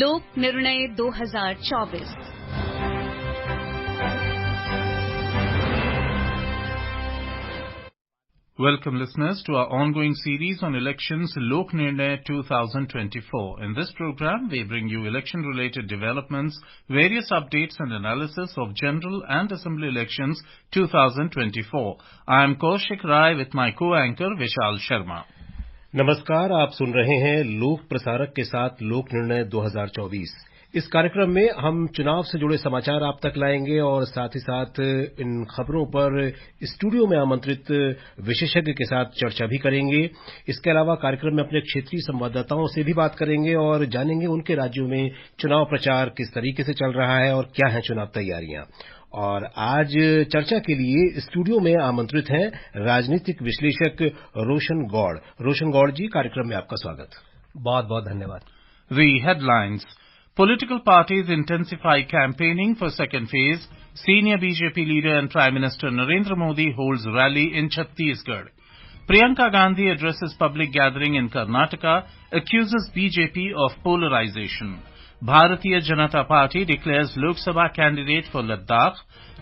लोक निर्णय 2024। Welcome listeners to our ongoing series on elections Lok Nirnay 2024. In this program, we bring you election-related developments, various updates and analysis of general and assembly elections 2024. I am Kaushik Rai with my co-anchor Vishal Sharma. नमस्कार, आप सुन रहे हैं लोक प्रसारक के साथ लोक निर्णय 2024। इस कार्यक्रम में हम चुनाव से जुड़े समाचार आप तक लाएंगे और साथ ही साथ इन खबरों पर स्टूडियो में आमंत्रित विशेषज्ञ के साथ चर्चा भी करेंगे। इसके अलावा कार्यक्रम में अपने क्षेत्रीय संवाददाताओं से भी बात करेंगे और जानेंगे उनके राज्यों में चुनाव प्रचार किस तरीके से चल रहा है और क्या है चुनाव तैयारियां। और आज चर्चा के लिए स्टूडियो में आमंत्रित हैं राजनीतिक विश्लेषक रोशन गौड़। रोशन गौड़ जी, कार्यक्रम में आपका स्वागत। बहुत बहुत धन्यवाद। The headlines. Political parties intensify campaigning for second phase. Senior BJP leader and Prime Minister Narendra Modi holds rally in Chhattisgarh. Priyanka Gandhi addresses public gathering in Karnataka, accuses BJP of polarization. Bharatiya Janata Party declares Lok Sabha candidate for Ladakh.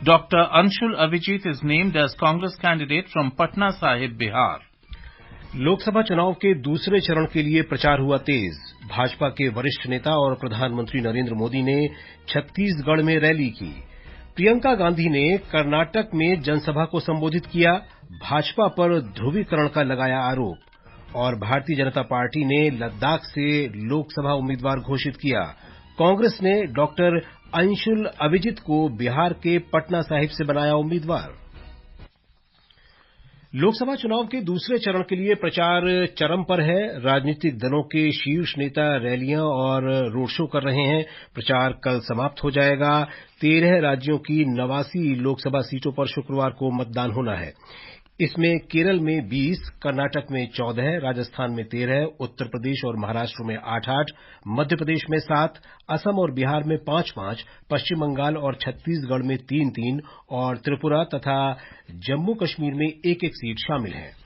Dr. Anshul Avijit is named as Congress candidate from Patna Sahib, Bihar. Lok Sabha चुनाव के दूसरे चरण के लिए प्रचार हुआ तेज। भाजपा के वरिष्ठ नेता और प्रधानमंत्री नरेंद्र मोदी ने छत्तीसगढ़ में रैली की। प्रियंका गांधी ने कर्नाटक में जनसभा को संबोधित किया। भाजपा पर ध्रुवीकरण का लगाया आरोप। और भारतीय जनता पार्टी ने लद्दाख से लोकसभा उम्मीदवार घोषित किया। कांग्रेस ने डॉक्टर अंशुल अभिजीत को बिहार के पटना साहिब से बनाया उम्मीदवार। लोकसभा चुनाव के दूसरे चरण के लिए प्रचार चरम पर है। राजनीतिक दलों के शीर्ष नेता रैलियां और रोड शो कर रहे हैं। प्रचार कल समाप्त हो जाएगा। 13 राज्यों की 89 लोकसभा सीटों पर शुक्रवार को मतदान होना है। इसमें केरल में 20, कर्नाटक में 14, राजस्थान में 13, उत्तर प्रदेश और महाराष्ट्र में 8-8, मध्य प्रदेश में 7, असम और बिहार में 5-5, पश्चिम बंगाल और छत्तीसगढ़ में 3-3 और त्रिपुरा तथा जम्मू कश्मीर में 1-1 सीट शामिल है।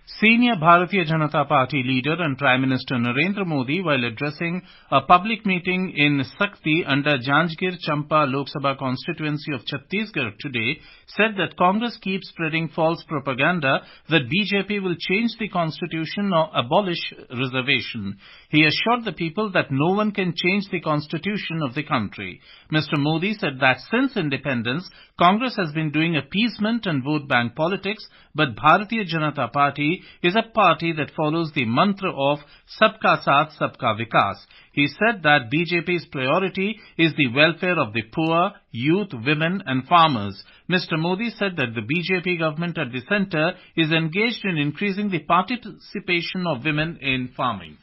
Senior Bharatiya Janata Party leader and Prime Minister Narendra Modi, while addressing a public meeting in Sakti under Janjgir Champa Lok Sabha constituency of Chhattisgarh today, said that Congress keeps spreading false propaganda that BJP will change the constitution or abolish reservation. He assured the people that no one can change the constitution of the country. Mr. Modi said that since independence, Congress has been doing appeasement and vote bank politics, but Bharatiya Janata Party is a party that follows the mantra of Sabka Saath, Sabka Vikas. He said that BJP's priority is the welfare of the poor, youth, women and farmers. Mr. Modi said that the BJP government at the centre is engaged in increasing the participation of women in farming.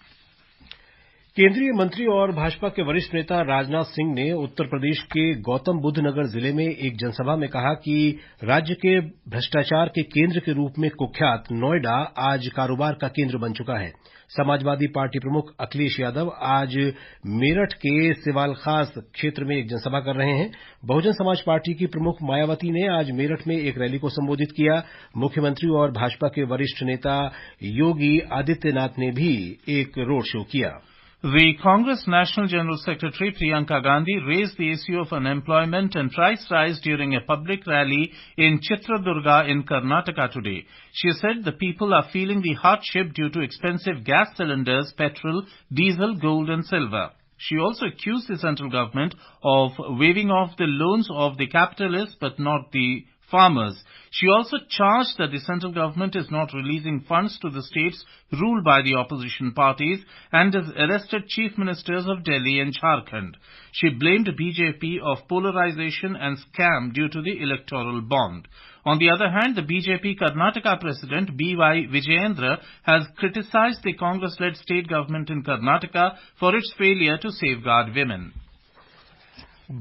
केंद्रीय मंत्री और भाजपा के वरिष्ठ नेता राजनाथ सिंह ने उत्तर प्रदेश के गौतम बुद्ध नगर जिले में एक जनसभा में कहा कि राज्य के भ्रष्टाचार के केंद्र के रूप में कुख्यात नोएडा आज कारोबार का केंद्र बन चुका है। समाजवादी पार्टी प्रमुख अखिलेश यादव आज मेरठ के सिवालखास क्षेत्र में एक जनसभा कर रहे हैं। बहुजन समाज पार्टी की प्रमुख मायावती ने आज मेरठ में एक रैली को संबोधित किया। मुख्यमंत्री और भाजपा के वरिष्ठ नेता योगी आदित्यनाथ ने भी एक रोड शो किया। The Congress National General Secretary Priyanka Gandhi raised the issue of unemployment and price rise during a public rally in Chitradurga in Karnataka today. She said the people are feeling the hardship due to expensive gas cylinders, petrol, diesel, gold and silver. She also accused the central government of waiving off the loans of the capitalists but not the farmers. She also charged that the central government is not releasing funds to the states ruled by the opposition parties and has arrested chief ministers of Delhi and Jharkhand. She blamed BJP of polarization and scam due to the electoral bond. On the other hand, the BJP Karnataka president B.Y. Vijayendra has criticized the Congress-led state government in Karnataka for its failure to safeguard women.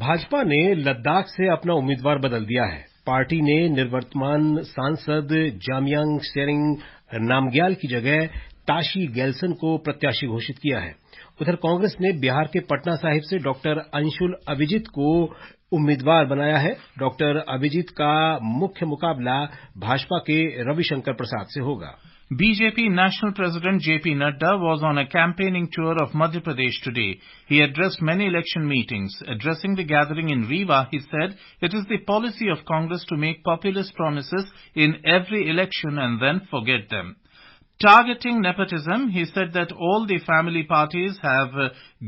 Bhajpa ने लद्दाख से अपना उम्मीदवार बदल दिया है। Party ने निवर्तमान सांसद जामयांग सेरिंग नामग्याल की जगह ताशी गैल्सन को प्रत्याशी घोषित किया है। उधर कांग्रेस ने बिहार के पटना साहिब से डॉक्टर अंशुल अभिजीत को उम्मीदवार बनाया है। डॉक्टर अभिजीत का मुख्य मुकाबला भाजपा के रविशंकर प्रसाद से होगा। BJP National President J.P. Nadda was on a campaigning tour of Madhya Pradesh today. He addressed many election meetings. Addressing the gathering in Rewa, he said it is the policy of Congress to make populist promises in every election and then forget them. Targeting nepotism, he said that all the family parties have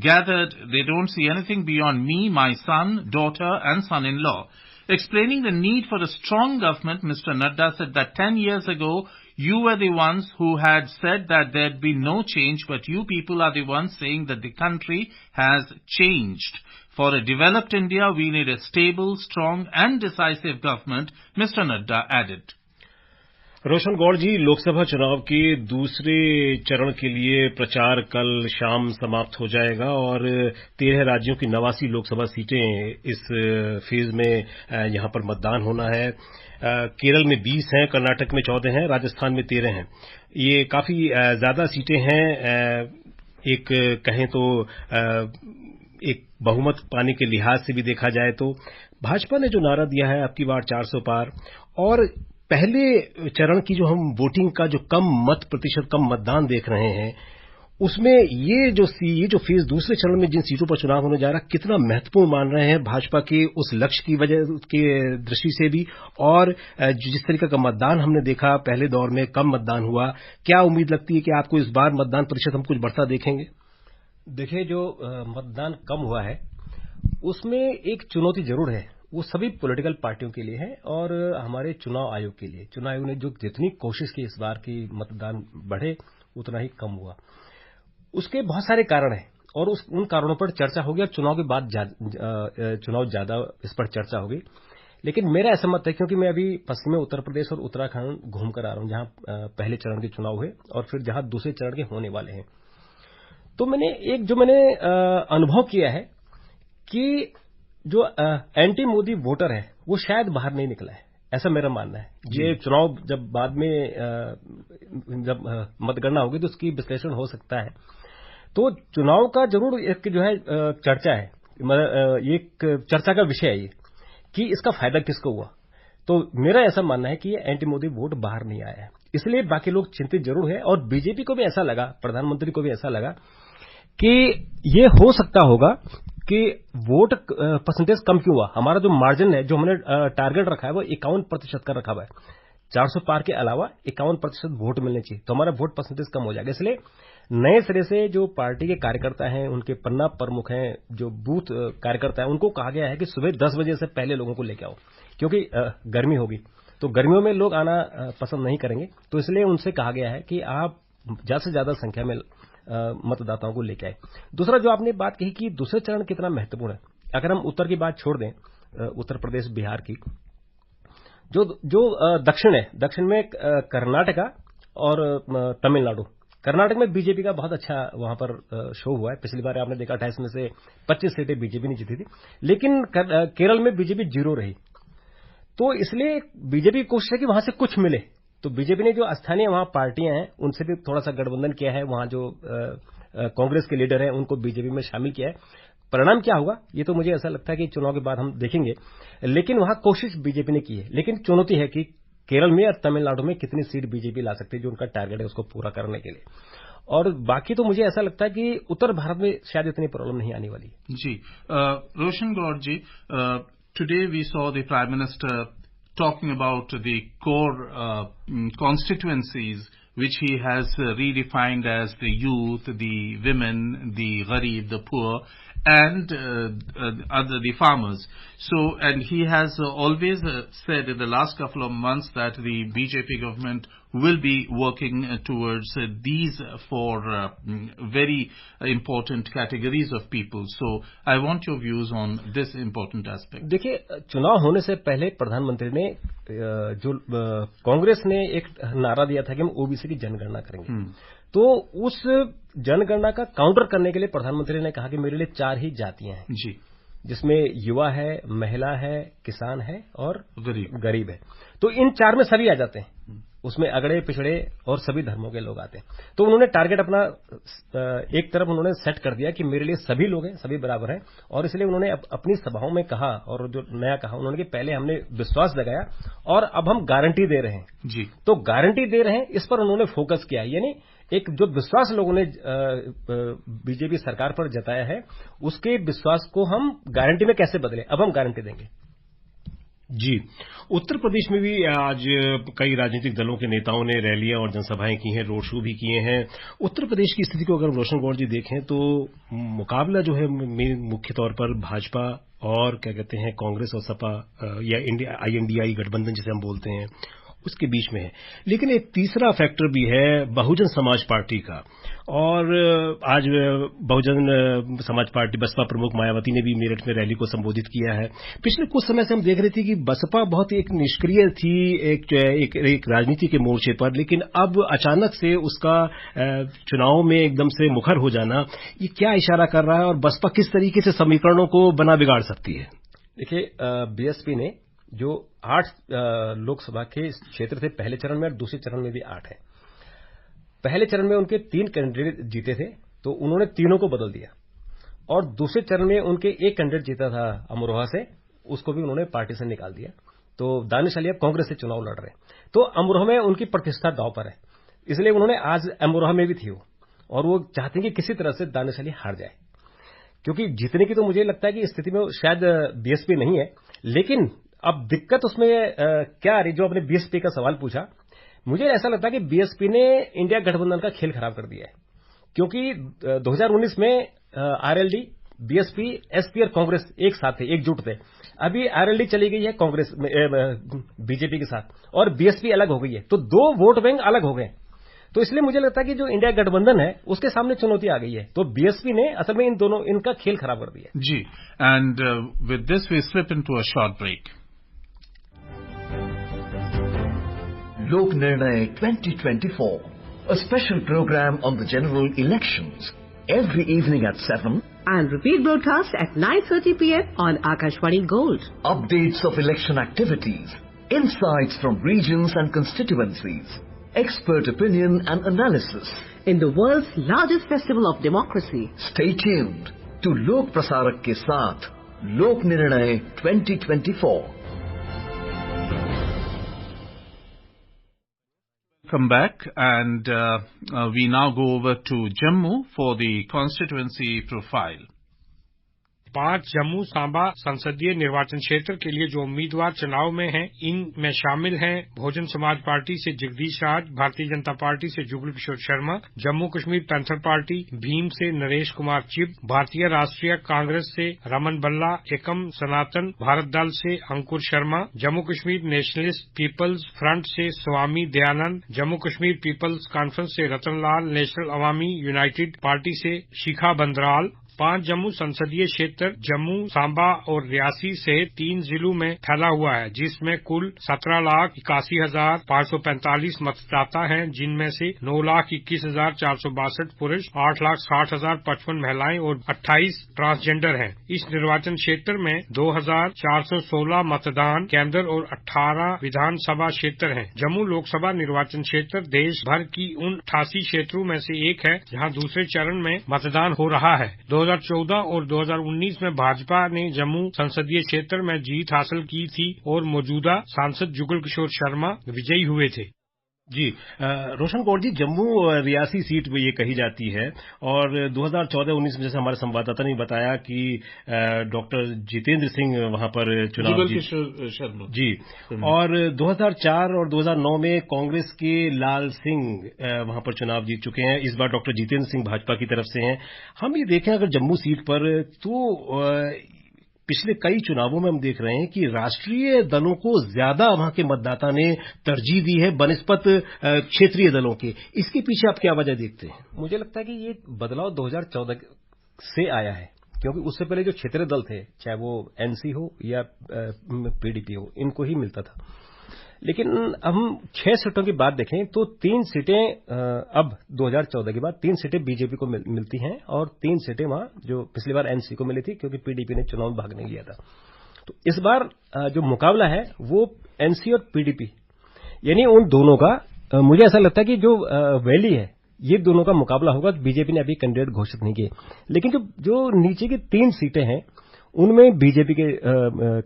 gathered. They don't see anything beyond me, my son, daughter and son-in-law. Explaining the need for a strong government, Mr. Nadda said that 10 years ago, you were the ones who had said that there'd be no change, but you people are the ones saying that the country has changed. For a developed India, we need a stable, strong and decisive government, Mr. Nadda added. रोशन गौड़ जी, लोकसभा चुनाव के दूसरे चरण के लिए प्रचार कल शाम समाप्त हो जाएगा और 13 राज्यों की 89 लोकसभा सीटें इस फेज में यहां पर मतदान होना है। केरल में 20 हैं, कर्नाटक में 14 हैं, राजस्थान में 13 हैं। ये काफी ज्यादा सीटें हैं। एक कहें तो एक बहुमत पाने के लिहाज से भी देखा जाए तो भाजपा ने जो नारा दिया है अबकी बार 400 पार, और पहले चरण की जो हम वोटिंग का जो कम मत प्रतिशत, कम मतदान देख रहे हैं, उसमें ये जो फेज दूसरे चरण में जिन सीटों पर चुनाव होने जा रहा है, कितना महत्वपूर्ण मान रहे हैं भाजपा के उस लक्ष्य की वजह के दृष्टि से भी, और जिस तरीके का मतदान हमने देखा पहले दौर में कम मतदान हुआ, क्या उम्मीद लगती है कि आपको इस बार मतदान प्रतिशत हम कुछ बढ़ता देखेंगे? देखिए, जो मतदान कम हुआ है उसमें एक चुनौती जरूर है। वो सभी पॉलिटिकल पार्टियों के लिए है और हमारे चुनाव आयोग के लिए। चुनाव आयोग ने जो जितनी कोशिश की इस बार की मतदान बढ़े, उतना ही कम हुआ। उसके बहुत सारे कारण हैं और उन कारणों पर चर्चा होगी और चुनाव के बाद चुनाव ज्यादा इस पर चर्चा होगी। लेकिन मेरा ऐसा मत है, क्योंकि मैं अभी पश्चिमी उत्तर प्रदेश और उत्तराखंड घूम कर आ रहा हूं, जहां पहले चरण के चुनाव हुए और फिर जहां दूसरे चरण के होने वाले हैं। तो मैंने अनुभव किया है कि जो एंटी मोदी वोटर है वो शायद बाहर नहीं निकला है, ऐसा मेरा मानना है। ये चुनाव जब बाद में जब मतगणना होगी तो उसकी विश्लेषण हो सकता है। तो चुनाव का जरूर एक जो है चर्चा है, एक चर्चा का विषय है ये कि इसका फायदा किसको हुआ। तो मेरा ऐसा मानना है कि ये एंटी मोदी वोट बाहर नहीं आया है, इसलिए बाकी लोग चिंतित जरूर है। और बीजेपी को भी ऐसा लगा, प्रधानमंत्री को भी ऐसा लगा कि ये हो सकता होगा कि वोट परसेंटेज कम क्यों हुआ। हमारा जो मार्जिन है, जो हमने टारगेट रखा है, वो 51% का रखा हुआ है। 400 पार के अलावा 51% वोट मिलने चाहिए, तो हमारा वोट परसेंटेज कम हो जाएगा। इसलिए नए सिरे से जो पार्टी के कार्यकर्ता हैं, उनके पन्ना प्रमुख हैं, जो बूथ कार्यकर्ता हैं, उनको कहा गया है कि सुबह 10 बजे से पहले लोगों को लेके आओ, क्योंकि गर्मी होगी तो गर्मियों में लोग आना पसंद नहीं करेंगे। तो इसलिए उनसे कहा गया है कि आप ज्यादा से ज्यादा संख्या में मतदाताओं को लेके आए। दूसरा, जो आपने बात कही कि दूसरे चरण कितना महत्वपूर्ण है, अगर हम उत्तर की बात छोड़ दें, उत्तर प्रदेश बिहार की, जो दक्षिण है, दक्षिण में कर्नाटका और तमिलनाडु। कर्नाटक में बीजेपी का बहुत अच्छा वहां पर शो हुआ है। पिछली बार आपने देखा 28 में से 25 सीटें बीजेपी ने जीती थी, लेकिन केरल में बीजेपी 0 रही। तो इसलिए बीजेपी की कोशिश है कि वहां से कुछ मिले। तो बीजेपी ने जो स्थानीय वहां पार्टियां हैं उनसे भी थोड़ा सा गठबंधन किया है, वहां जो कांग्रेस के लीडर हैं उनको बीजेपी में शामिल किया है। परिणाम क्या होगा ये तो मुझे ऐसा लगता है कि चुनाव के बाद हम देखेंगे, लेकिन वहां कोशिश बीजेपी ने की है। लेकिन चुनौती है कि केरल में और तमिलनाडु में कितनी सीट बीजेपी ला सकती है, जो उनका टारगेट है उसको पूरा करने के लिए। और बाकी तो मुझे ऐसा लगता है कि उत्तर भारत में शायद इतनी प्रॉब्लम नहीं आने वाली। जी, Roshan Gaur ji, today we saw the prime minister talking about the core constituencies which he has redefined as the youth, the women, the gharib, the poor, and the farmers. So, and he has always said in the last couple of months that the BJP government will be working towards these four very important categories of people. So, I want your views on this important aspect. देखिए, चुनाव होने से पहले प्रधानमंत्री ने जो कांग्रेस ने एक नारा दिया था कि हम ओबीसी की जनगणना करेंगे। तो उस जनगणना का काउंटर करने के लिए प्रधानमंत्री ने कहा कि मेरे लिए 4 ही जातियां हैं जी, जिसमें युवा है, महिला है, किसान है और गरीब है। तो इन 4 में सभी आ जाते हैं। उसमें अगड़े पिछड़े और सभी धर्मों के लोग आते हैं। तो उन्होंने टारगेट अपना एक तरफ उन्होंने सेट कर दिया कि मेरे लिए सभी लोग हैं, सभी बराबर हैं, और इसलिए उन्होंने अपनी सभाओं में कहा, और जो नया कहा उन्होंने कि पहले हमने विश्वास जगाया और अब हम गारंटी दे रहे हैं जी। तो गारंटी दे रहे हैं, इस पर उन्होंने फोकस किया। यानी एक जो विश्वास लोगों ने बीजेपी सरकार पर जताया है, उसके विश्वास को हम गारंटी में कैसे बदले, अब हम गारंटी देंगे। जी, उत्तर प्रदेश में भी आज कई राजनीतिक दलों के नेताओं ने रैलियां और जनसभाएं की हैं, रोड शो भी किए हैं। उत्तर प्रदेश की स्थिति को अगर रोशन गौर जी देखें तो मुकाबला जो है मुख्य तौर पर भाजपा और क्या कहते हैं कांग्रेस और सपा या INDI गठबंधन जिसे हम बोलते हैं उसके बीच में है। लेकिन एक तीसरा फैक्टर भी है बहुजन समाज पार्टी का, और आज बहुजन समाज पार्टी बसपा प्रमुख मायावती ने भी मेरठ में रैली को संबोधित किया है। पिछले कुछ समय से हम देख रहे थे कि बसपा बहुत एक निष्क्रिय थी एक राजनीति के मोर्चे पर, लेकिन अब अचानक से उसका चुनाव में एकदम से मुखर हो जाना, ये क्या इशारा कर रहा है और बसपा किस तरीके से समीकरणों को बना बिगाड़ सकती है? देखिए, बीएसपी ने जो 8 लोकसभा के क्षेत्र थे पहले चरण में और दूसरे चरण में भी 8 है। पहले चरण में उनके 3 कैंडिडेट जीते थे तो उन्होंने तीनों को बदल दिया, और दूसरे चरण में उनके एक कैंडिडेट जीता था अमरोहा से, उसको भी उन्होंने पार्टी से निकाल दिया। तो दानिश अली अब कांग्रेस से चुनाव लड़ रहे हैं, तो अमरोहा में उनकी प्रतिष्ठा दांव पर है, इसलिए उन्होंने आज अमरोहा में भी थी वो, और वो चाहते हैं कि किसी तरह से दानिश अली हार जाए, क्योंकि जीतने की तो मुझे लगता है कि स्थिति में शायद बीएसपी नहीं है। लेकिन अब दिक्कत उसमें क्या आ रही, जो आपने बीएसपी का सवाल पूछा, मुझे ऐसा लगता है कि बीएसपी ने इंडिया गठबंधन का खेल खराब कर दिया है, क्योंकि 2019 में आरएलडी, बीएसपी, एसपी और कांग्रेस एक साथ थे, एकजुट थे। अभी आरएलडी चली गई है कांग्रेस में बीजेपी के साथ, और बीएसपी अलग हो गई है, तो 2 वोट बैंक अलग हो गए। तो इसलिए मुझे लगता है कि जो इंडिया गठबंधन है उसके सामने चुनौती आ गई है, तो बीएसपी ने असल में इनका खेल खराब कर दिया जी। And with this we slip into a short break. Lok Nirnay 2024, a special program on the general elections, every evening at 7 and repeat broadcast at 9:30 p.m. on Akashvani Gold. Updates of election activities, insights from regions and constituencies, expert opinion and analysis. In the world's largest festival of democracy. Stay tuned to Lok Prasarak ke saath, Lok Nirnay 2024. Come back, and we now go over to Jammu for the constituency profile. 5 Jammu Samba संसदीय निर्वाचन क्षेत्र के लिए जो उम्मीदवार चुनाव में हैं, इनमें शामिल हैं बहुजन समाज पार्टी से जगदीश राज, भारतीय जनता पार्टी से जुगल किशोर शर्मा, जम्मू कश्मीर पैंथर पार्टी भीम से नरेश कुमार चिब, भारतीय राष्ट्रीय कांग्रेस से रमन बल्ला, एकम सनातन भारत दल से Ankur Sharma, Jammu Kashmir nationalist people's front से स्वामी दयानंद, जम्मू कश्मीर पीपल्स कॉन्फ्रेंस से Ratan Lal, national Awami united party से शिखा बंदराल। 5 जम्मू संसदीय क्षेत्र जम्मू, सांबा और रियासी सहित 3 जिलों में फैला हुआ है, जिसमें कुल 17,81,545 मतदाता हैं, जिनमें से 9,21,462 पुरुष, 8,60,055 महिलाएं और 28 ट्रांसजेंडर हैं। इस निर्वाचन क्षेत्र में 2,416 मतदान केंद्र और 18 विधानसभा क्षेत्र हैं। जम्मू लोकसभा निर्वाचन क्षेत्र देश भर की उन 88 क्षेत्रों में से एक है जहां दूसरे चरण में मतदान हो रहा है। 2014 और 2019 में भाजपा ने जम्मू संसदीय क्षेत्र में जीत हासिल की थी और मौजूदा सांसद जुगल किशोर शर्मा विजयी हुए थे। जी, रोशन गौर जी, जम्मू रियासी सीट ये कही जाती है, और 2014-19 में जैसे हमारे संवाददाता ने बताया कि डॉक्टर जितेंद्र सिंह वहां पर चुनाव शर्मा जी, और 2004 और 2009 में कांग्रेस के लाल सिंह वहां पर चुनाव जीत चुके हैं। इस बार डॉक्टर जितेंद्र सिंह भाजपा की तरफ से हैं। हम ये देखें अगर जम्मू सीट पर, तो पिछले कई चुनावों में हम देख रहे हैं कि राष्ट्रीय दलों को ज्यादा वहां के मतदाता ने तरजीह दी है बनिस्बत क्षेत्रीय दलों के। इसके पीछे आप क्या वजह देखते हैं? मुझे लगता है कि ये बदलाव 2014 से आया है, क्योंकि उससे पहले जो क्षेत्रीय दल थे, चाहे वो एनसी हो या पीडीपी हो, इनको ही मिलता था। लेकिन हम 6 सीटों की बात देखें तो 3 सीटें अब 2014 के बाद 3 सीटें बीजेपी को मिलती हैं, और 3 सीटें वहां जो पिछली बार एनसी को मिली थी, क्योंकि पीडीपी ने चुनाव में भाग नहीं लिया था। तो इस बार जो मुकाबला है वो एनसी और पीडीपी, यानी उन दोनों का मुझे ऐसा लगता है कि जो वैली है, ये दोनों का मुकाबला होगा। बीजेपी ने अभी कैंडिडेट घोषित नहीं किए, लेकिन जो नीचे की 3 सीटें हैं उनमें बीजेपी के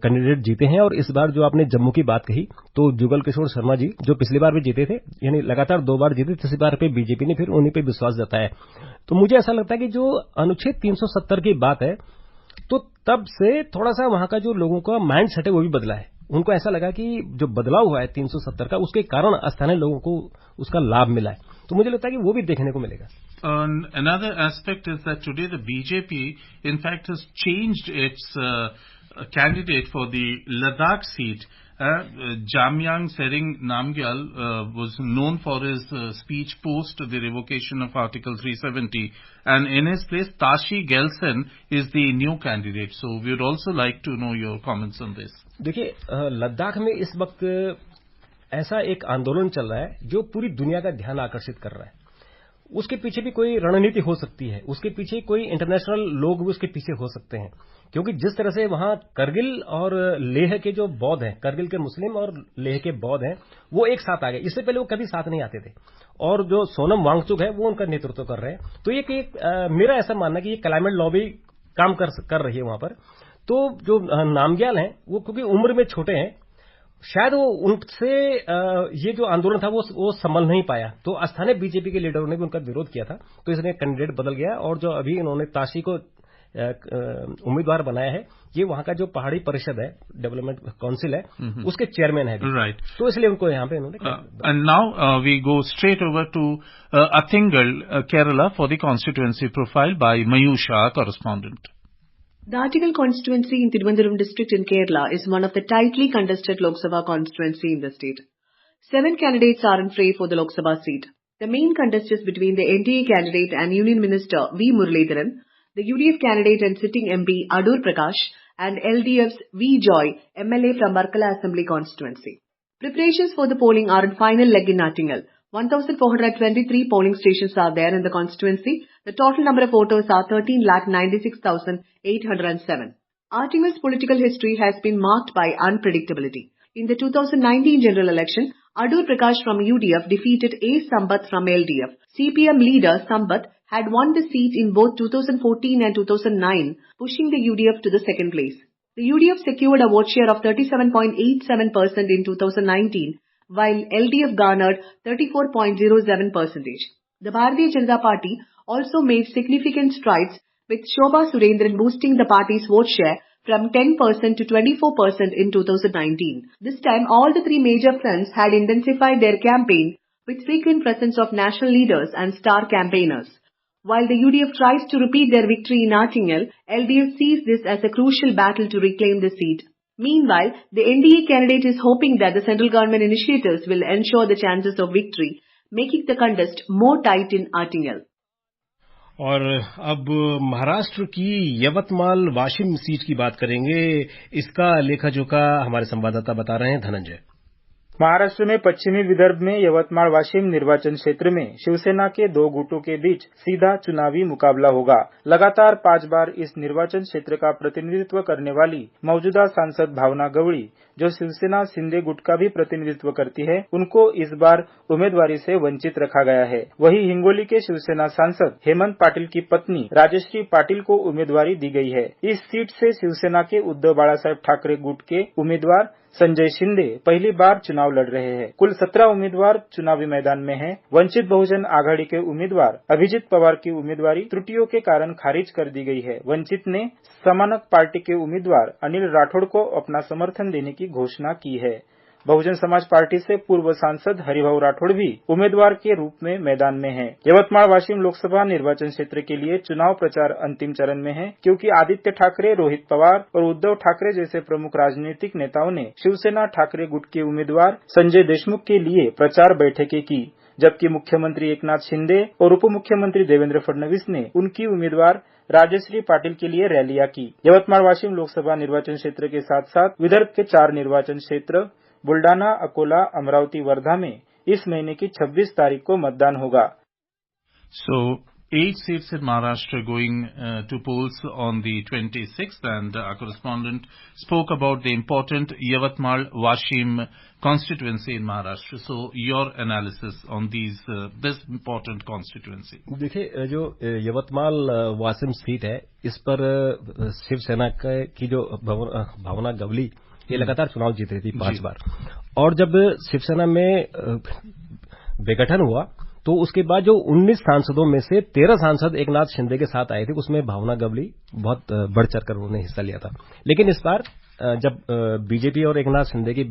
कैंडिडेट जीते हैं। और इस बार जो आपने जम्मू की बात कही, तो जुगल किशोर शर्मा जी जो पिछली बार भी जीते थे, यानी लगातार 2 बार जीते, तीसरी बार पे बीजेपी ने फिर उन्हीं पे विश्वास जताया। तो मुझे ऐसा लगता है कि जो अनुच्छेद 370 की बात है, तो तब से थोड़ा सा वहां का जो लोगों का माइंड सेट है वो भी बदला है। उनको ऐसा लगा कि जो बदलाव हुआ है 370 का, उसके कारण स्थानीय लोगों को उसका लाभ मिला है। तो मुझे लगता है कि वो भी देखने को मिलेगा। Another aspect is that today the BJP, in fact, has changed its candidate for the Ladakh seat. Jamyang Sering Namgyal was known for his speech post the revocation of Article 370, and in his place, Tashi Gelsen is the new candidate. So we would also like to know your comments on this. देखिए, लद्दाख में इस वक्त ऐसा एक आंदोलन चल रहा है जो पूरी दुनिया का ध्यान आकर्षित कर रहा है। उसके पीछे भी कोई रणनीति हो सकती है, उसके पीछे कोई इंटरनेशनल लोग भी उसके पीछे हो सकते हैं, क्योंकि जिस तरह से वहां करगिल और लेह के जो बौद्ध हैं, करगिल के मुस्लिम और लेह के बौद्ध हैं, वो एक साथ आ गए। इससे पहले वो कभी साथ नहीं आते थे। और जो सोनम वांगचुक है वो उनका नेतृत्व कर रहे हैं। तो ये मेरा ऐसा मानना है कि ये क्लाइमेट लॉबी काम कर रही है वहां पर। तो जो नामग्याल हैं वो क्योंकि उम्र में छोटे हैं, शायद वो उनसे ये जो आंदोलन था वो संभल नहीं पाया। तो स्थानीय बीजेपी के लीडरों ने भी उनका विरोध किया था, तो इसलिए कैंडिडेट बदल गया। और जो अभी इन्होंने ताशी को उम्मीदवार बनाया है, ये वहां का जो पहाड़ी परिषद है, डेवलपमेंट काउंसिल है, उसके चेयरमैन है। राइट। तो इसलिए उनको यहाँ पे इन्होंने and now we go straight over to Attingal, Kerala for the constituency profile by Mayur Shah, correspondent. The Article constituency in Thiruvananthapuram district in Kerala is one of the tightly contested Lok Sabha constituency in the state. 7 candidates are in fray for the Lok Sabha seat. The main contest is between the NDA candidate and Union Minister V. Muralidharan, the UDF candidate and sitting MP Adur Prakash, and LDF's V. Joy, MLA from Varkala Assembly constituency. Preparations for the polling are in final leg in Nattingal. 1,423 polling stations are there in the constituency. The total number of voters are 13,96,807. Nattingal's political history has been marked by unpredictability. In the 2019 general election, Adur Prakash from UDF defeated A. Sambath from LDF. CPM leader Sambath had won the seat in both 2014 and 2009, pushing the UDF to the second place. The UDF secured a vote share of 37.87% in 2019, while LDF garnered 34.07%. The Bharatiya Janata Party also made significant strides, with Shobha Surendran boosting the party's vote share from 10% to 24% in 2019. This time, all the 3 major fronts had intensified their campaign with frequent presence of national leaders and star campaigners. While the UDF tries to repeat their victory in Nattingal, LDF sees this as a crucial battle to reclaim the seat. Meanwhile, the NDA candidate is hoping that the central government initiatives will ensure the chances of victory, making the contest more tight in Nattingal. और अब महाराष्ट्र की Yavatmal Washim seat की बात करेंगे। इसका लेखा जोखा हमारे संवाददाता बता रहे हैं, धनंजय। महाराष्ट्र में पश्चिमी विदर्भ में यवतमाल वाशिम निर्वाचन क्षेत्र में शिवसेना के 2 गुटों के बीच सीधा चुनावी मुकाबला होगा। लगातार 5 बार इस निर्वाचन क्षेत्र का प्रतिनिधित्व करने वाली मौजूदा सांसद भावना गवळी, जो शिवसेना शिंदे गुट का भी प्रतिनिधित्व करती है, उनको इस बार उम्मीदवारी से वंचित रखा गया है। वहीं हिंगोली के शिवसेना सांसद हेमंत पाटिल की पत्नी राजश्री पाटिल को उम्मीदवारी दी गई है। इस सीट से शिवसेना के उद्धव बाळासाहेब ठाकरे गुट के उम्मीदवार संजय शिंदे पहली बार चुनाव लड़ रहे हैं। कुल 17 उम्मीदवार चुनावी मैदान में हैं। वंचित बहुजन आघाड़ी के उम्मीदवार अभिजीत पवार की उम्मीदवारी त्रुटियों के कारण खारिज कर दी गई है। वंचित ने समानक पार्टी के उम्मीदवार अनिल राठौड़ को अपना समर्थन देने की घोषणा की है। बहुजन समाज पार्टी से पूर्व सांसद हरिभाऊ राठौड़ भी उम्मीदवार के रूप में मैदान में हैं। यवतमाल वाशिम लोकसभा निर्वाचन क्षेत्र के लिए चुनाव प्रचार अंतिम चरण में है, क्योंकि आदित्य ठाकरे, रोहित पवार और उद्धव ठाकरे जैसे प्रमुख राजनीतिक नेताओं ने शिवसेना ठाकरे गुट के उम्मीदवार संजय देशमुख के लिए प्रचार बैठकें की, जबकि मुख्यमंत्री एकनाथ शिंदे और उप मुख्यमंत्री देवेंद्र फडणवीस ने उनकी उम्मीदवार राजश्री पाटिल के लिए रैलियां की। यवतमाल वाशिम लोकसभा निर्वाचन क्षेत्र के साथ साथ विदर्भ के 4 निर्वाचन क्षेत्र बुल्डाना, अकोला, अमरावती, वर्धा में इस महीने की 26 तारीख को मतदान होगा। So 8 seats in Maharashtra going to polls on the 26th, and our correspondent spoke about the important Yavatmal-Washim constituency in Maharashtra. So, your analysis on this important constituency. देखिए, जो यवतमाल-वाशिम सीट है, इस पर शिवसेना की जो भावना गवली ये लगातार चुनाव जीत रही थी 5 बार, और जब शिवसेना में विघटन हुआ तो उसके बाद जो 19 सांसदों में से 13 सांसद एकनाथ शिंदे के साथ आए थे, उसमें भावना गवली बहुत बढ़ चढ़कर उन्होंने हिस्सा लिया था। लेकिन इस बार जब बीजेपी और एकनाथ शिंदे के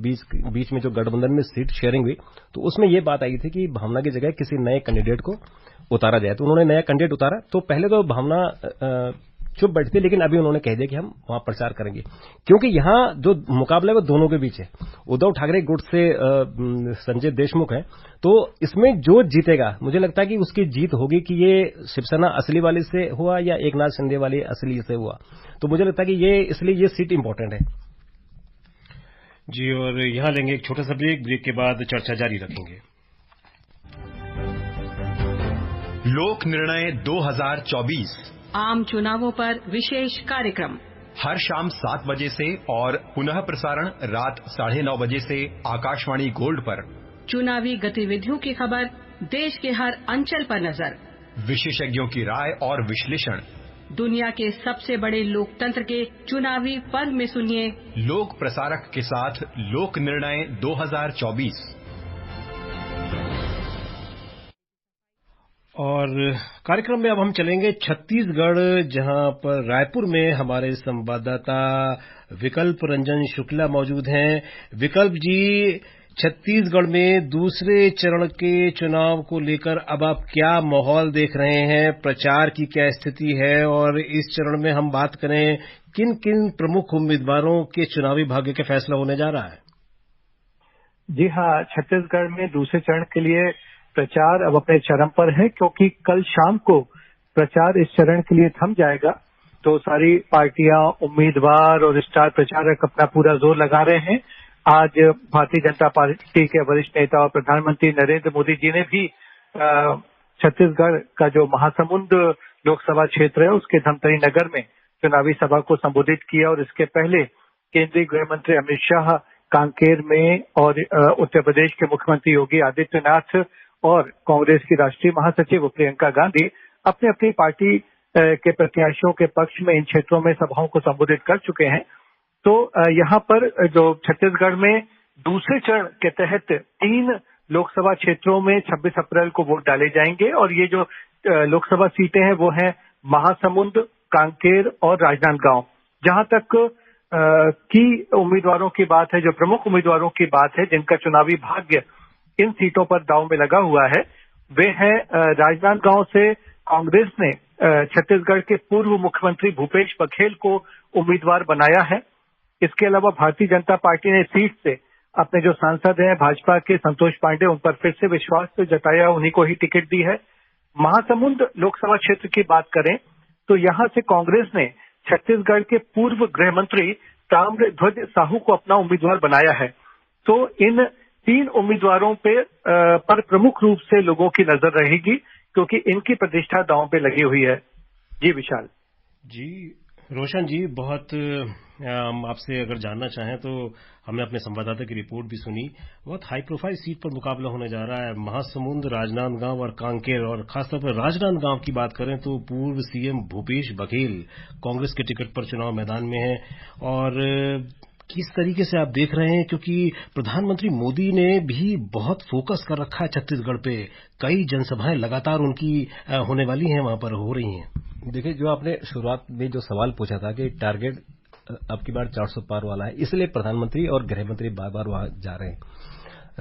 बीच में जो गठबंधन में सीट शेयरिंग हुई, तो उसमें ये बात आई थी कि भावना की जगह किसी नए कैंडिडेट को उतारा जाए। तो उन्होंने नया कैंडिडेट उतारा। तो पहले तो भावना चुप बैठी थी, लेकिन अभी उन्होंने कह दिया कि हम वहां प्रचार करेंगे, क्योंकि यहां जो मुकाबला है वो दोनों के बीच है। उद्धव ठाकरे गुट से संजय देशमुख है, तो इसमें जो जीतेगा, मुझे लगता है कि उसकी जीत होगी कि ये शिवसेना असली वाली से हुआ या एकनाथ शिंदे वाली असली से हुआ। तो मुझे लगता है कि ये इसलिए ये सीट इंपॉर्टेंट है जी। और यहां लेंगे एक छोटा सा ब्रेक के बाद चर्चा जारी रखेंगे। लोक निर्णय 2024 आम चुनावों पर विशेष कार्यक्रम हर शाम 7 बजे से और पुनः प्रसारण रात 9:30 बजे से आकाशवाणी गोल्ड पर। चुनावी गतिविधियों की खबर, देश के हर अंचल पर नजर, विशेषज्ञों की राय और विश्लेषण। दुनिया के सबसे बड़े लोकतंत्र के चुनावी पर्व में सुनिए लोक प्रसारक के साथ लोक निर्णय 2024। और कार्यक्रम में अब हम चलेंगे छत्तीसगढ़, जहां पर रायपुर में हमारे संवाददाता विकल्प रंजन शुक्ला मौजूद हैं। विकल्प जी, छत्तीसगढ़ में दूसरे चरण के चुनाव को लेकर अब आप क्या माहौल देख रहे हैं? प्रचार की क्या स्थिति है? और इस चरण में हम बात करें, किन किन प्रमुख उम्मीदवारों के चुनावी भाग्य का फैसला होने जा रहा है? जी हाँ, छत्तीसगढ़ में दूसरे चरण के लिए प्रचार अब अपने चरम पर है, क्योंकि कल शाम को प्रचार इस चरण के लिए थम जाएगा। तो सारी पार्टियां, उम्मीदवार और स्टार प्रचारक अपना पूरा जोर लगा रहे हैं। आज भारतीय जनता पार्टी के वरिष्ठ नेता और प्रधानमंत्री नरेंद्र मोदी जी ने भी छत्तीसगढ़ का जो महासमुंद लोकसभा क्षेत्र है उसके धमतरी नगर में चुनावी सभा को संबोधित किया। और इसके पहले केंद्रीय गृह मंत्री अमित शाह कांकेर में और उत्तर प्रदेश के मुख्यमंत्री योगी आदित्यनाथ और कांग्रेस की राष्ट्रीय महासचिव प्रियंका गांधी अपनी अपनी पार्टी के प्रत्याशियों के पक्ष में इन क्षेत्रों में सभाओं को संबोधित कर चुके हैं। तो यहाँ पर जो छत्तीसगढ़ में दूसरे चरण के तहत 3 लोकसभा क्षेत्रों में 26 अप्रैल को वोट डाले जाएंगे। और ये जो लोकसभा सीटें हैं वो हैं महासमुंद, कांकेर और राजनांदगांव। जहां तक की उम्मीदवारों की बात है, जो प्रमुख उम्मीदवारों की बात है जिनका चुनावी भाग्य इन सीटों पर दांव में लगा हुआ है, वे हैं राजनांदगांव से कांग्रेस ने छत्तीसगढ़ के पूर्व मुख्यमंत्री भूपेश बघेल को उम्मीदवार बनाया है। इसके अलावा भारतीय जनता पार्टी ने सीट से अपने जो सांसद हैं भाजपा के संतोष पांडे, उन पर फिर से विश्वास जताया, उन्हीं को ही टिकट दी है। महासमुंद लोकसभा क्षेत्र की बात करें तो यहां से कांग्रेस ने छत्तीसगढ़ के पूर्व गृह मंत्री ताम्रध्वज साहू को अपना उम्मीदवार बनाया है। तो इन 3 उम्मीदवारों पर प्रमुख रूप से लोगों की नजर रहेगी, क्योंकि इनकी प्रतिष्ठा दांव पे लगी हुई है। जी विशाल। जी रोशन जी, बहुत आपसे अगर जानना चाहें तो हमने अपने संवाददाता की रिपोर्ट भी सुनी। बहुत हाई प्रोफाइल सीट पर मुकाबला होने जा रहा है, महासमुंद, राजनांदगांव और कांकेर। और खासतौर पर राजनांदगांव की बात करें तो पूर्व सीएम भूपेश बघेल कांग्रेस के टिकट पर चुनाव मैदान में है। और किस तरीके से आप देख रहे हैं, क्योंकि प्रधानमंत्री मोदी ने भी बहुत फोकस कर रखा है छत्तीसगढ़ पे, कई जनसभाएं लगातार उनकी होने वाली हैं, वहां पर हो रही हैं। देखिए, जो आपने शुरुआत में जो सवाल पूछा था कि टारगेट अब की बार 400 पार वाला है, इसलिए प्रधानमंत्री और गृह मंत्री बार बार वहां जा रहे हैं।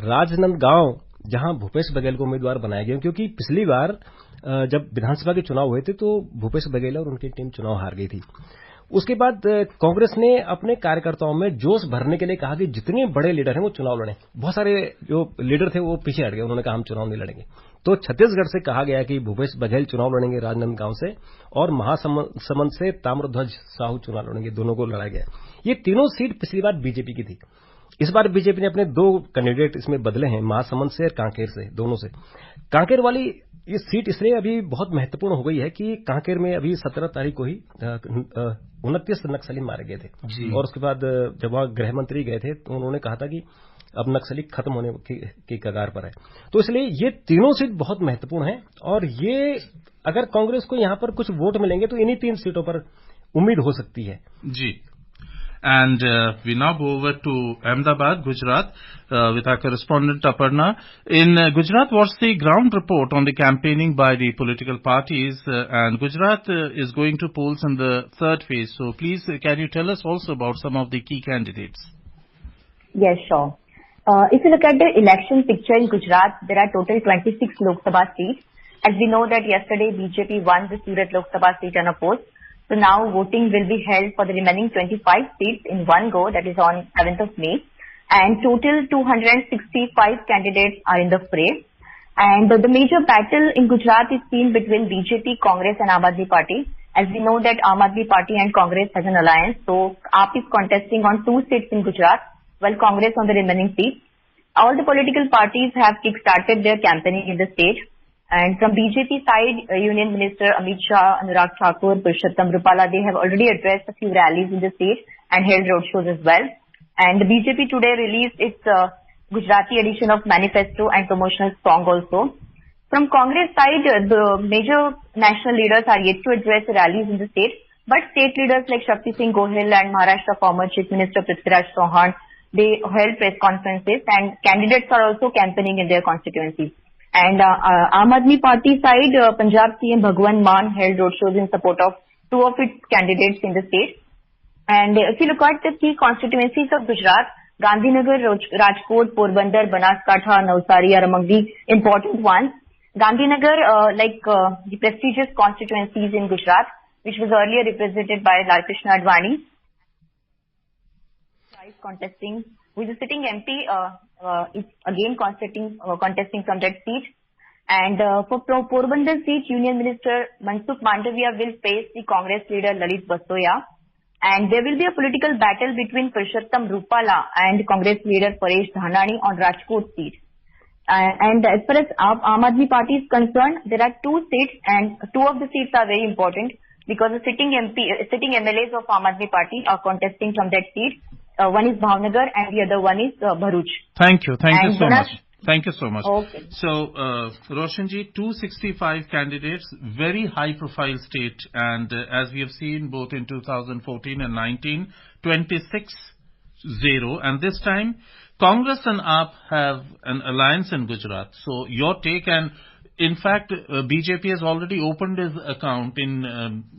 राजनांदगांव, जहां भूपेश बघेल को उम्मीदवार बनाया गया, क्योंकि पिछली बार जब विधानसभा के चुनाव हुए थे तो भूपेश बघेल और उनकी टीम चुनाव हार गई थी। उसके बाद कांग्रेस ने अपने कार्यकर्ताओं में जोश भरने के लिए कहा कि जितने बड़े लीडर हैं वो चुनाव लड़ें। बहुत सारे जो लीडर थे वो पीछे हट गए, उन्होंने कहा हम चुनाव नहीं लड़ेंगे। तो छत्तीसगढ़ से कहा गया कि भूपेश बघेल चुनाव लड़ेंगे राजनांदगांव से, और महासमुंद से ताम्रध्वज साहू चुनाव लड़ेंगे, दोनों को लड़ाया गया। ये तीनों सीट पिछली बार बीजेपी की थी। इस बार बीजेपी ने अपने 2 कैंडिडेट इसमें बदले हैं, महासमुंद से और कांकेर से, दोनों से। कांकेर वाली ये सीट इसलिए अभी बहुत महत्वपूर्ण हो गई है कि कांकेर में अभी 17 तारीख को ही 29 नक्सली मारे गए थे और उसके बाद जब वहां गृह मंत्री गए थे तो उन्होंने कहा था कि अब नक्सली खत्म होने की कगार पर है। तो इसलिए ये तीनों सीट बहुत महत्वपूर्ण है और ये अगर कांग्रेस को यहां पर कुछ वोट मिलेंगे तो इन्हीं 3 सीटों पर उम्मीद हो सकती है। जी। And we now go over to Ahmedabad, Gujarat, with our correspondent Aparna. In Gujarat, what's the ground report on the campaigning by the political parties? And Gujarat is going to polls in the third phase. So please, can you tell us also about some of the key candidates? Yes, sure. If you look at the election picture in Gujarat, there are total 26 Lok Sabha seats. As we know that yesterday BJP won the Surat Lok Sabha seat unopposed. So now voting will be held for the remaining 25 seats in one go, that is on 7th of May. And total 265 candidates are in the fray. And the major battle in Gujarat is seen between BJP, Congress and Aam Aadmi Party. As we know that Aam Aadmi Party and Congress has an alliance. So AAP is contesting on 2 seats in Gujarat, while Congress on the remaining seats. All the political parties have kick-started their campaigning in the state. And from BJP side, Union Minister Amit Shah, Anurag Thakur, Purushottam Rupala, they have already addressed a few rallies in the state and held roadshows as well. And the BJP today released its Gujarati edition of manifesto and promotional song also. From Congress side, the major national leaders are yet to address the rallies in the state, but state leaders like Shakti Singh Gohil and Maharashtra former Chief Minister Prithviraj Chauhan, they held press conferences and candidates are also campaigning in their constituencies. And Aam Aadmi Party side, Punjab CM Bhagwant Mann held roadshows in support of 2 of its candidates in the state. And if you look at the key constituencies of Gujarat, Gandhinagar, Rajkot, Porbandar, Banaskantha, Navsari are among the important ones. Gandhinagar, the prestigious constituencies in Gujarat, which was earlier represented by Lalkrishna Advani, contesting, who is a sitting MP, is again contesting from that seat. And for Porbandar seat, Union Minister Mansukh Mandaviya will face the Congress leader Lalit Bastoya. And there will be a political battle between Purushottam Rupala and Congress leader Paresh Dhanani on Rajkot seat. And as far as Aam Aadmi Party is concerned, there are 2 seats and 2 of the seats are very important because the sitting MLAs of Aam Aadmi Party are contesting from that seat. One is Bhavnagar and the other one is Bharuch. Thank you so much. Thank you so much. Okay. So, Roshanji, 265 candidates, very high profile state, and as we have seen both in 2014 and 19, 26-0, and this time Congress and AAP have an alliance in Gujarat. So, your take, and in fact, BJP has already opened his account in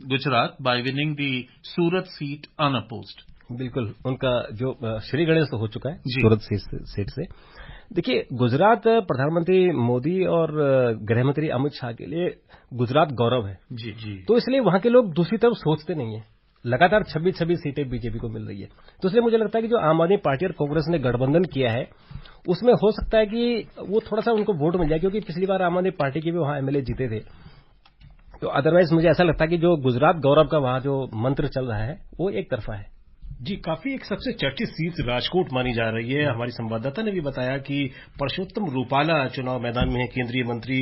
Gujarat by winning the Surat seat unopposed. बिल्कुल, उनका जो श्री गणेश हो चुका है सूरत seat से। देखिए, गुजरात प्रधानमंत्री मोदी और गृह मंत्री अमित शाह के लिए गुजरात गौरव है। जी। तो इसलिए वहां के लोग दूसरी तरफ सोचते नहीं है। लगातार 26 सीटें बीजेपी को मिल रही है, तो इसलिए मुझे लगता है कि जो आम आदमी पार्टी और कांग्रेस ने गठबंधन किया है उसमें हो सकता है कि वो थोड़ा सा उनको वोट मिल जाए, क्योंकि पिछली बार आम आदमी पार्टी के भी वहां एमएलए जीते थे। तो अदरवाइज मुझे ऐसा लगता है कि जो गुजरात गौरव का वहां जो मंत्र चल रहा है वो एक तरफा है। जी, काफी एक सबसे चर्चित सीट राजकोट मानी जा रही है। हमारी संवाददाता ने भी बताया कि पुरुषोत्तम रूपाला चुनाव मैदान में है, केंद्रीय मंत्री।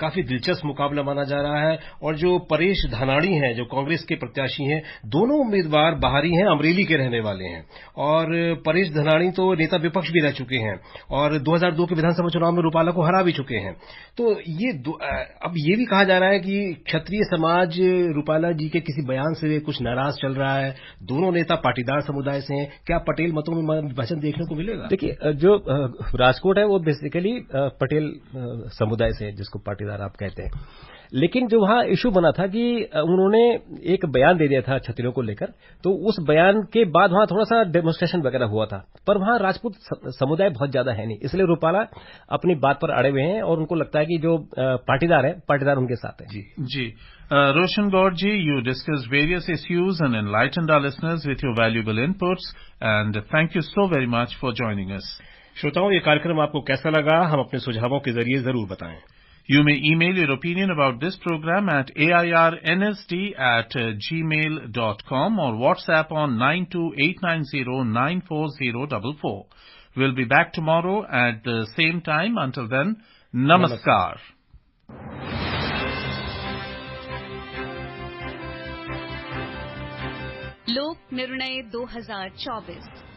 काफी दिलचस्प मुकाबला माना जा रहा है। और जो परेश धानाणी हैं, जो कांग्रेस के प्रत्याशी हैं, दोनों उम्मीदवार बाहरी हैं, अमरेली के रहने वाले हैं। और परेश धानाणी तो नेता विपक्ष भी रह चुके हैं और 2002 के विधानसभा चुनाव में रूपाला को हरा भी चुके हैं। तो ये अब ये भी कहा जा रहा है कि क्षत्रिय समाज रूपाला जी के किसी बयान से कुछ नाराज चल रहा है। दोनों नेता पाटीदार समुदाय से हैं। क्या पटेल मतों में विभाजन देखने को मिलेगा? देखिए, जो राजकोट है वो बेसिकली पटेल समुदाय से है, जिसको पाटीदार आप कहते हैं। लेकिन जो वहां इशू बना था कि उन्होंने एक बयान दे दिया था क्षत्रियों को लेकर, तो उस बयान के बाद वहां थोड़ा सा डेमोन्स्ट्रेशन वगैरह हुआ था, पर वहां राजपूत समुदाय बहुत ज्यादा है नहीं, इसलिए रूपाला अपनी बात पर अड़े हुए हैं और उनको लगता है कि जो पाटीदार उनके साथ है। जी। Roshan Gaur ji, you discussed various issues and enlightened our listeners with your valuable inputs, and thank you so very much for joining us. श्रोताओं, ये कार्यक्रम आपको कैसा लगा? हम अपने सुझावों के जरिए जरूर बताएं। You may email your opinion about this program at airnsd@gmail.com or WhatsApp on 9289094044. We'll be back tomorrow at the same time. Until then, Namaskar. लोक निर्णय 2024।